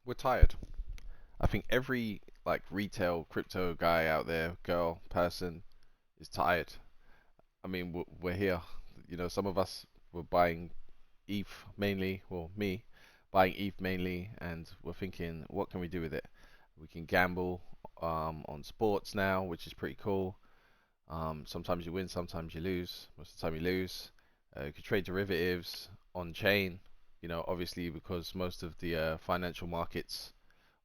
We're tired. I think every like retail crypto guy out there, girl, person is tired. I mean, we're here. Some of us were buying ETH mainly, well, me buying ETH mainly, and we're thinking, what can we do with it? We can gamble on sports now, which is pretty cool. Sometimes you win, sometimes you lose. Most of the time you lose. You can trade derivatives on chain. Obviously because most of the financial markets,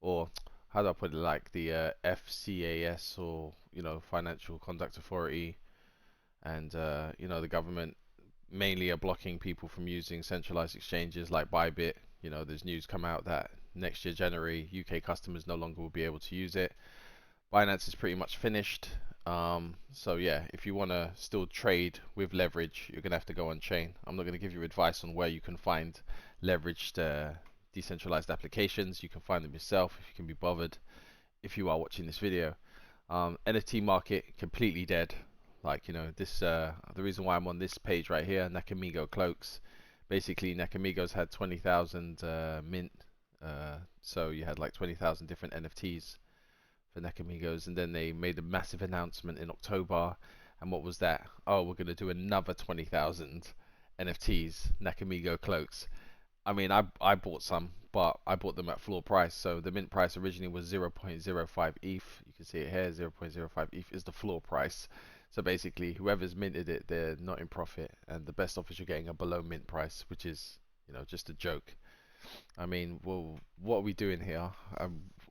or how do I put it, like the FCAS, or Financial Conduct Authority, and the government mainly are blocking people from using centralized exchanges like Bybit. There's news come out that next year January UK customers no longer will be able to use it. Binance is pretty much finished. So yeah, if you want to still trade with leverage, you're gonna have to go on chain. I'm not gonna give you advice on where you can find leveraged decentralized applications. You can find them yourself if you can be bothered. If you are watching this video, NFT market completely dead. Like this, the reason why I'm on this page right here, Nakamigo cloaks. Basically, Nakamigo's had 20,000 mint, so you had like 20,000 different NFTs for Nakamigos, and then they made a massive announcement in October. And what was that? Oh, we're gonna do another 20,000 NFTs, Nakamigo cloaks. I mean, I bought some, but I bought them at floor price. So the mint price originally was 0.05 ETH. You can see it here, 0.05 ETH is the floor price. So basically, whoever's minted it, they're not in profit, and the best offers you're getting are below mint price, which is, just a joke. I mean, well, what are we doing here?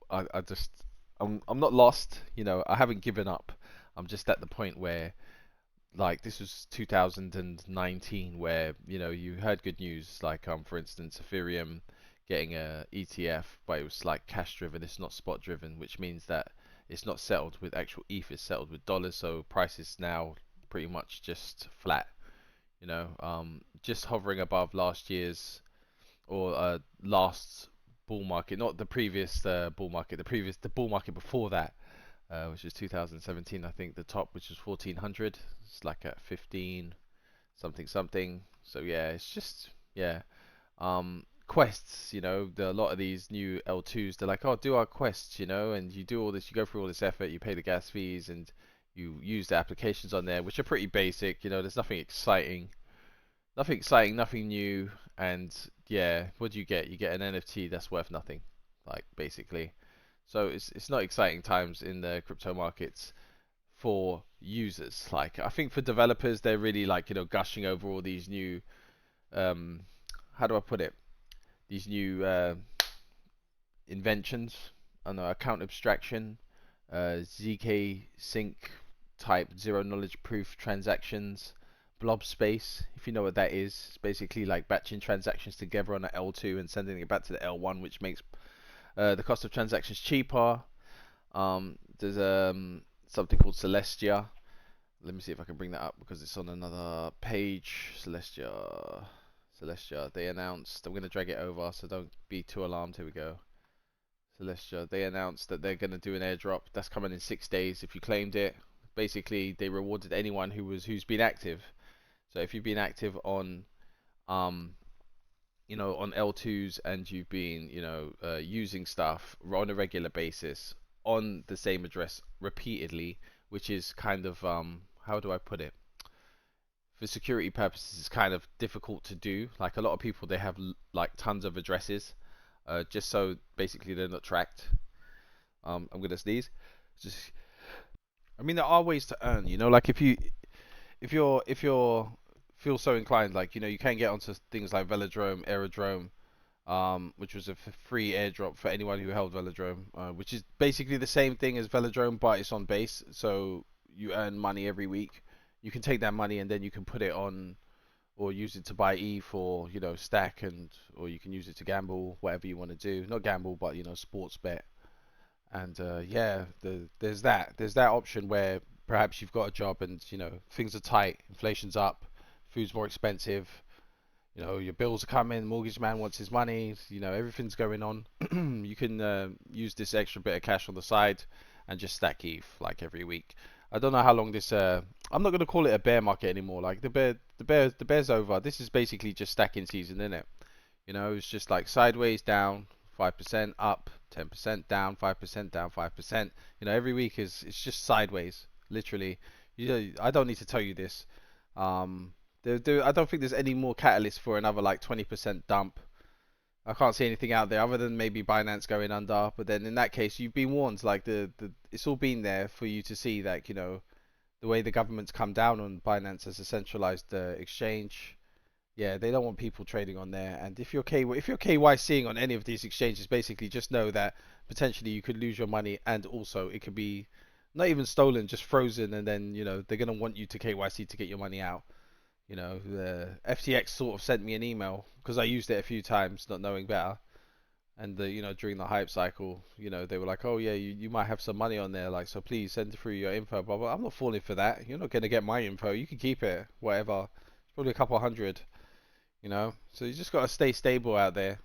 I just, I'm not lost. I haven't given up. I'm just at the point where, like, this was 2019, where you heard good news, like for instance, Ethereum getting a ETF, but it was like cash driven. It's not spot driven, which means that it's not settled with actual ETH. It's settled with dollars. So price is now pretty much just flat. Just hovering above last year's, or last bull market, not the previous bull market, the bull market before that, which is 2017. I think the top, which was 1400, it's like at 15 something something. So yeah, it's just, yeah. Quests, a lot of these new L2s, they're like, oh, do our quests, and you do all this, you go through all this effort, you pay the gas fees, and you use the applications on there, which are pretty basic. There's nothing exciting. Nothing exciting, nothing new, and yeah, what do you get? You get an NFT that's worth nothing, like, basically. So it's not exciting times in the crypto markets for users. Like, I think for developers, they're really, like, gushing over all these new, um, how do I put it? These new inventions. I don't know, account abstraction, ZK sync type zero knowledge proof transactions, blob space. If you know what that is, it's basically like batching transactions together on an L2 and sending it back to the L1, which makes the cost of transactions cheaper. There's something called Celestia. Let me see if I can bring that up because it's on another page. Celestia. They announced. I'm gonna drag it over, so don't be too alarmed. Here we go. Celestia. They announced that they're gonna do an airdrop. That's coming in 6 days. If you claimed it, basically they rewarded anyone who's been active. So if you've been active on um on L2s, and you've been using stuff on a regular basis on the same address repeatedly, which is kind of how do I put it? For security purposes, it's kind of difficult to do. Like, a lot of people, they have like tons of addresses, just so basically they're not tracked. I'm gonna sneeze. Just, I mean, there are ways to earn. Like, if you're feel so inclined, like, you can get onto things like Velodrome, Aerodrome, which was a free airdrop for anyone who held Velodrome, which is basically the same thing as Velodrome, but it's on base, so you earn money every week. You can take that money and then you can put it on, or use it to buy ETH, or stack, and or you can use it to gamble, whatever you want to do. Not gamble, but sports bet. And yeah, there's that option where perhaps you've got a job and things are tight, inflation's up, food's more expensive, your bills are coming, mortgage man wants his money, everything's going on. You can use this extra bit of cash on the side and just stack ETH like every week. I don't know how long this. I'm not gonna call it a bear market anymore. Like, the bear's over. This is basically just stacking season, isn't it? It's just like sideways down 5% up, 10% down, 5% down, 5%. You know, every week it's just sideways, literally. You know, I don't need to tell you this. I don't think there's any more catalyst for another like 20% dump. I can't see anything out there other than maybe Binance going under. But then in that case, you've been warned. Like it's all been there for you to see. Like, you know, the way the government's come down on Binance as a centralized exchange. Yeah, they don't want people trading on there. And if you're KYCing on any of these exchanges, basically just know that potentially you could lose your money, and also it could be not even stolen, just frozen, and then, you know, they're gonna want you to KYC to get your money out. You know, the FTX sort of sent me an email because I used it a few times, not knowing better. And you know, during the hype cycle, you know, they were like, oh yeah, you might have some money on there, like, so please send through your info, blah blah. I'm not falling for that. You're not gonna get my info. You can keep it, whatever. It's probably a couple hundred, you know. So you just gotta stay stable out there.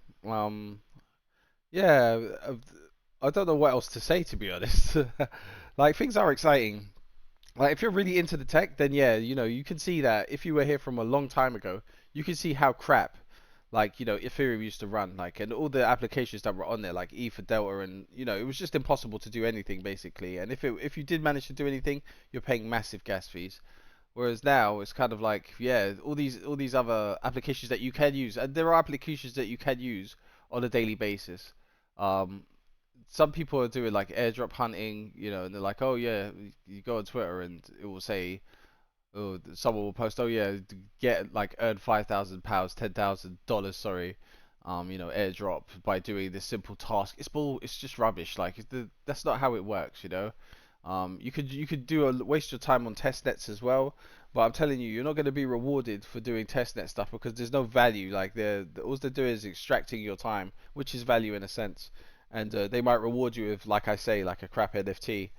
Yeah, I don't know what else to say, to be honest. Like, things are exciting. Like, if you're really into the tech, then yeah, you know, you can see that if you were here from a long time ago, you can see how crap, like, you know, Ethereum used to run, like, and all the applications that were on there, like E for Delta, and, you know, it was just impossible to do anything basically. And if you did manage to do anything, you're paying massive gas fees. Whereas now it's kind of like, yeah, all these other applications that you can use, and there are applications that you can use on a daily basis. Um, some people are doing like airdrop hunting, you know, and they're like, oh yeah, you go on Twitter and it will say, oh, someone will post, oh yeah, get like earn £5,000, $10,000, sorry, you know, airdrop by doing this simple task. It's just rubbish. Like, that's not how it works, you know. You could waste your time on test nets as well, but I'm telling you, you're not going to be rewarded for doing test net stuff because there's no value. Like, all they're doing is extracting your time, which is value in a sense, and they might reward you with, like I say, like a crap NFT,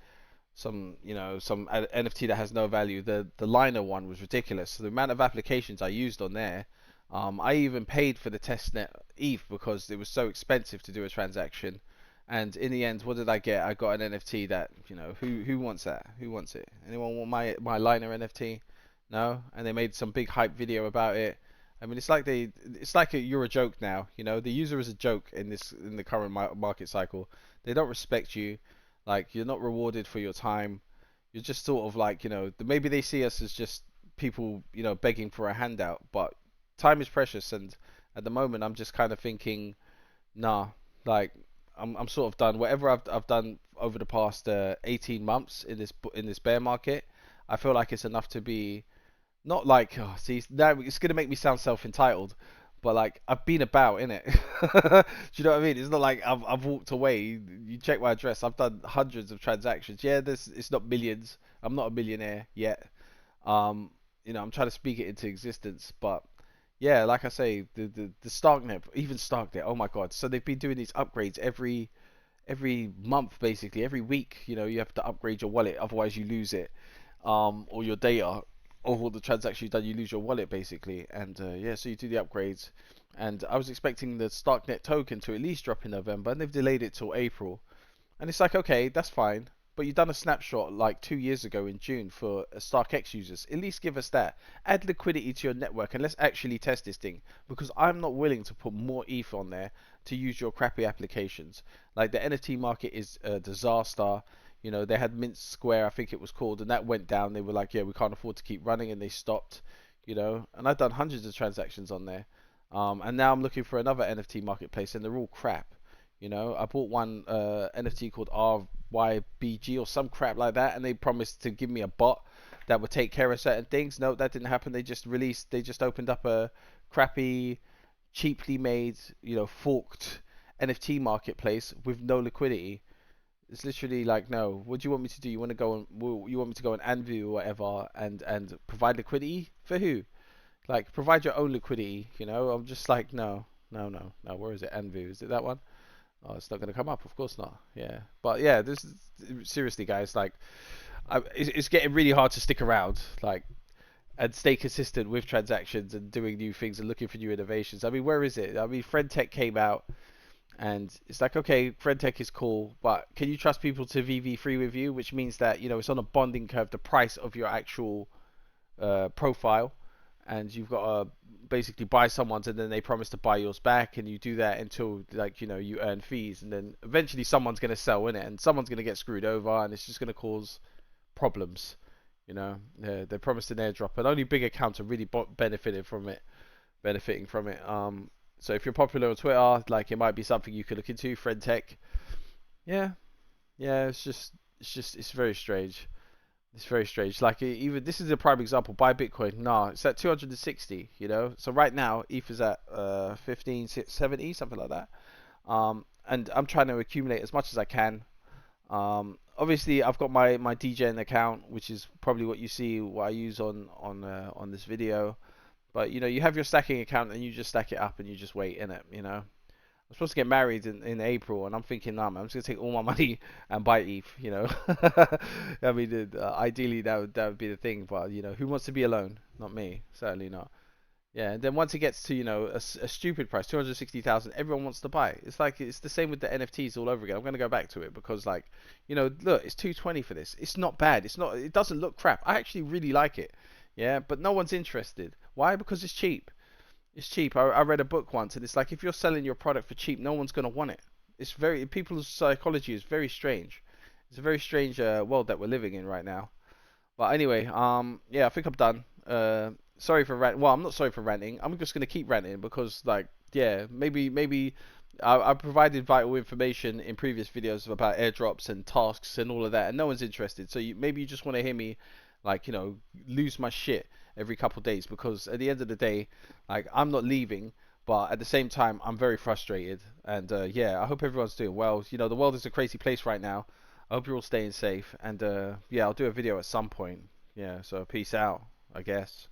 some NFT that has no value. The liner one was ridiculous. So the amount of applications I used on there, I even paid for the testnet ETH because it was so expensive to do a transaction. And in the end, what did I get? I got an NFT that, you know, who wants that? Who wants it? Anyone want my liner NFT? No? And they made some big hype video about it. I mean, it's like you're a joke now. You know, the user is a joke in the current market cycle. They don't respect you. Like, you're not rewarded for your time. You're just sort of like, you know, maybe they see us as just people, you know, begging for a handout. But time is precious, and at the moment, I'm just kind of thinking, nah, like, I'm sort of done. Whatever I've done over the past 18 months in this bear market, I feel like it's enough to be not like, oh, see, now it's gonna make me sound self-entitled, but like, I've been about in it. Do you know what I mean? It's not like I've walked away. You check my address. I've done hundreds of transactions. Yeah, it's not millions. I'm not a millionaire yet. Um, you know, I'm trying to speak it into existence, but yeah, like I say, the Starknet, even Starknet. Oh my God! So they've been doing these upgrades every month, basically every week. You know, you have to upgrade your wallet, otherwise you lose it, or your data, or all the transactions you've done, you lose your wallet basically. And yeah, so you do the upgrades. And I was expecting the Starknet token to at least drop in November, and they've delayed it till April. And it's like, okay, that's fine. But you've done a snapshot like 2 years ago in June for StarkX users. At least give us that. Add liquidity to your network and let's actually test this thing. Because I'm not willing to put more ETH on there to use your crappy applications. Like, the NFT market is a disaster. You know, they had Mint Square, I think it was called, and that went down. They were like, yeah, we can't afford to keep running, and they stopped. You know, and I've done hundreds of transactions on there. And now I'm looking for another NFT marketplace, and they're all crap. You know, I bought one NFT called RYBG or some crap like that, and they promised to give me a bot that would take care of certain things. No, that didn't happen. They just opened up a crappy, cheaply made, you know, forked NFT marketplace with no liquidity. It's literally like, no, what do you want me to do? You want to go on, you want me to go on Anvu or whatever and provide liquidity for who? Like, provide your own liquidity, you know? I'm just like, no, no, no, no. Where is it? Anvu, is it that one? Oh, it's not going to come up. Of course not. Yeah. But yeah, this is, seriously, guys, like, it's getting really hard to stick around, like, and stay consistent with transactions and doing new things and looking for new innovations. I mean, where is it? I mean, FriendTech came out, and it's like, okay, FriendTech is cool, but can you trust people to VV3 with you? Which means that, you know, it's on a bonding curve, the price of your actual profile. and you've got to basically buy someone's, and then they promise to buy yours back, and you do that until, like, you know, you earn fees, and then eventually someone's going to sell in it, and someone's going to get screwed over, and it's just going to cause problems. You know, they promised an airdrop, and only big accounts are really benefiting from it. So if you're popular on Twitter, like, it might be something you could look into. Friend Tech, yeah, yeah, it's very strange. It's very strange. Like, even this is a prime example. Buy Bitcoin. No, it's at 260. You know, so right now ETH is at 1570, something like that. And I'm trying to accumulate as much as I can. Obviously I've got my DGen account, which is probably what you see, what I use on this video. But you know, you have your stacking account, and you just stack it up, and you just wait in it. You know, I'm supposed to get married in April, and I'm thinking, nah, man, I'm just gonna take all my money and buy ETH. You know, I mean, ideally that would be the thing, but you know, who wants to be alone? Not me, certainly not. Yeah, and then once it gets to, you know, a stupid price, 260,000, everyone wants to buy. It's like, it's the same with the NFTs all over again. I'm gonna go back to it because, like, you know, look, it's 220 for this. It's not bad. It's not. It doesn't look crap. I actually really like it. Yeah, but no one's interested. Why? Because it's cheap. It's cheap. I read a book once, and it's like, if you're selling your product for cheap, no one's gonna want it. It's very, people's psychology is very strange. It's a very strange world that we're living in right now. But anyway, yeah, I think I'm done. Sorry for rant. Well, I'm not sorry for ranting. I'm just gonna keep ranting because, like, yeah, maybe I provided vital information in previous videos about airdrops and tasks and all of that, and no one's interested. So maybe you just want to hear me, like, you know, lose my shit every couple of days, because at the end of the day, like, I'm not leaving. But at the same time, I'm very frustrated, and yeah, I hope everyone's doing well. You know, the world is a crazy place right now. I hope you're all staying safe, and yeah, I'll do a video at some point. Yeah, so peace out, I guess.